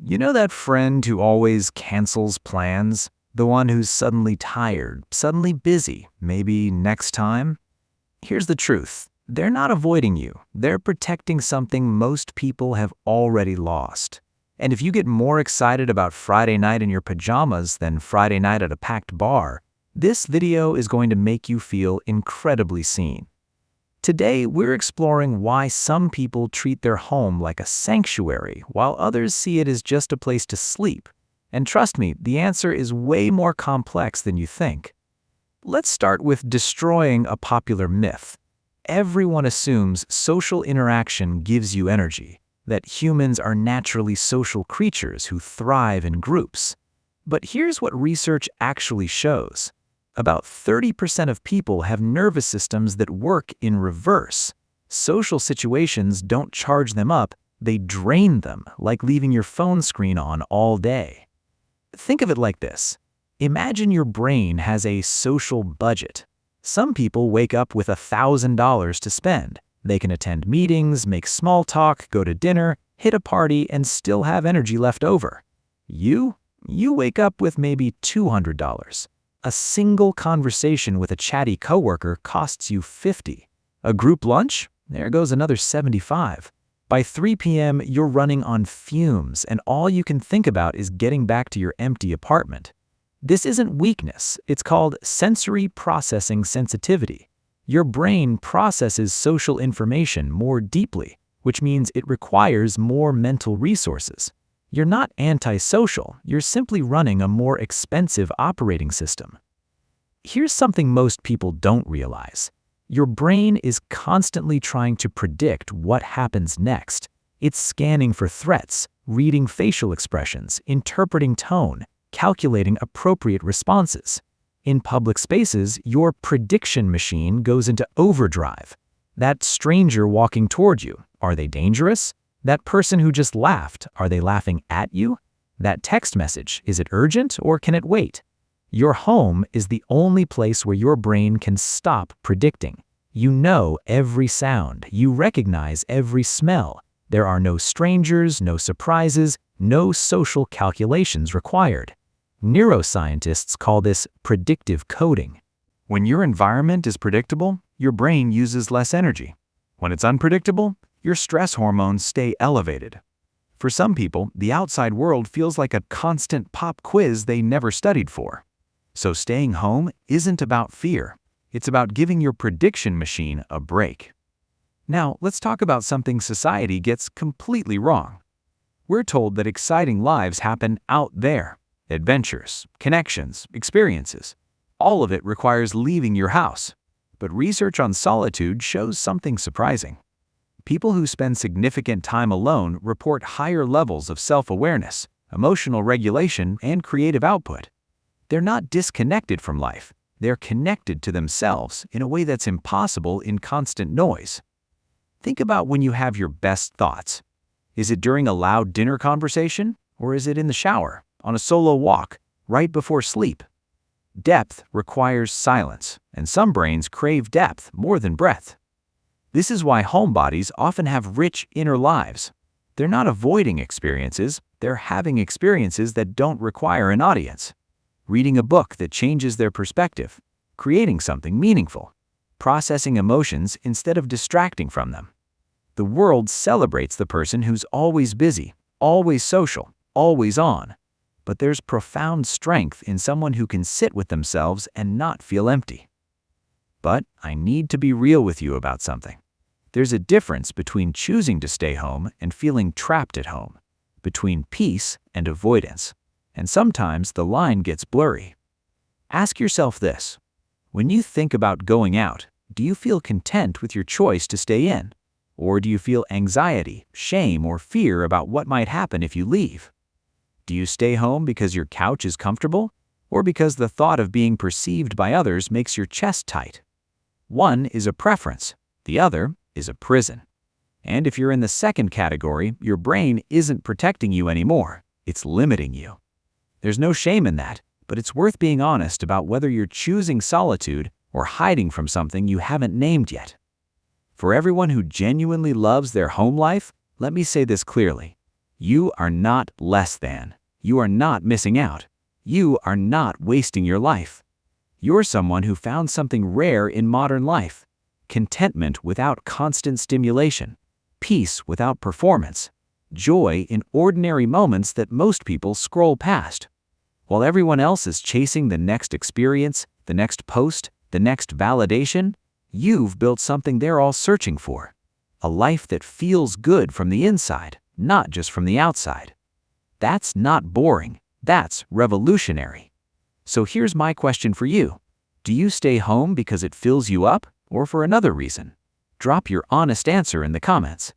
You know that friend who always cancels plans? The one who's suddenly tired, suddenly busy, maybe next time? Here's the truth. They're not avoiding you. They're protecting something most people have already lost. And if you get more excited about Friday night in your pajamas than Friday night at a packed bar, this video is going to make you feel incredibly seen. Today, we're exploring why some people treat their home like a sanctuary while others see it as just a place to sleep. And trust me, the answer is way more complex than you think. Let's start with destroying a popular myth. Everyone assumes social interaction gives you energy, that humans are naturally social creatures who thrive in groups. But here's what research actually shows. About 30% of people have nervous systems that work in reverse. Social situations don't charge them up, they drain them, like leaving your phone screen on all day. Think of it like this. Imagine your brain has a social budget. Some people wake up with $1,000 to spend. They can attend meetings, make small talk, go to dinner, hit a party, and still have energy left over. You wake up with maybe $200. A single conversation with a chatty coworker costs you $50. A group lunch? There goes another $75. By 3 p.m., you're running on fumes, and all you can think about is getting back to your empty apartment. This isn't weakness. It's called sensory processing sensitivity. Your brain processes social information more deeply, which means it requires more mental resources. You're not antisocial, you're simply running a more expensive operating system. Here's something most people don't realize. Your brain is constantly trying to predict what happens next. It's scanning for threats, reading facial expressions, interpreting tone, calculating appropriate responses. In public spaces, your prediction machine goes into overdrive. That stranger walking toward you, are they dangerous? That person who just laughed, are they laughing at you? That text message, is it urgent or can it wait? Your home is the only place where your brain can stop predicting. You know every sound, you recognize every smell. There are no strangers, no surprises, no social calculations required. Neuroscientists call this predictive coding. When your environment is predictable, your brain uses less energy. When it's unpredictable, your stress hormones stay elevated. For some people, the outside world feels like a constant pop quiz they never studied for. So staying home isn't about fear. It's about giving your prediction machine a break. Now, let's talk about something society gets completely wrong. We're told that exciting lives happen out there. Adventures, connections, experiences. All of it requires leaving your house. But research on solitude shows something surprising. People who spend significant time alone report higher levels of self-awareness, emotional regulation, and creative output. They're not disconnected from life. They're connected to themselves in a way that's impossible in constant noise. Think about when you have your best thoughts. Is it during a loud dinner conversation, or is it in the shower, on a solo walk, right before sleep? Depth requires silence, and some brains crave depth more than breadth. This is why homebodies often have rich inner lives. They're not avoiding experiences, they're having experiences that don't require an audience. Reading a book that changes their perspective, creating something meaningful, processing emotions instead of distracting from them. The world celebrates the person who's always busy, always social, always on. But there's profound strength in someone who can sit with themselves and not feel empty. But I need to be real with you about something. There's a difference between choosing to stay home and feeling trapped at home, between peace and avoidance. And sometimes the line gets blurry. Ask yourself this. When you think about going out, do you feel content with your choice to stay in? Or do you feel anxiety, shame, or fear about what might happen if you leave? Do you stay home because your couch is comfortable, or because the thought of being perceived by others makes your chest tight? One is a preference, the other is a prison. And if you're in the second category, your brain isn't protecting you anymore, it's limiting you. There's no shame in that, but it's worth being honest about whether you're choosing solitude or hiding from something you haven't named yet. For everyone who genuinely loves their home life, let me say this clearly. You are not less than. You are not missing out. You are not wasting your life. You're someone who found something rare in modern life: contentment without constant stimulation, peace without performance, joy in ordinary moments that most people scroll past. While everyone else is chasing the next experience, the next post, the next validation, you've built something they're all searching for: a life that feels good from the inside, not just from the outside. That's not boring. That's revolutionary. So here's my question for you. Do you stay home because it fills you up, or for another reason? Drop your honest answer in the comments.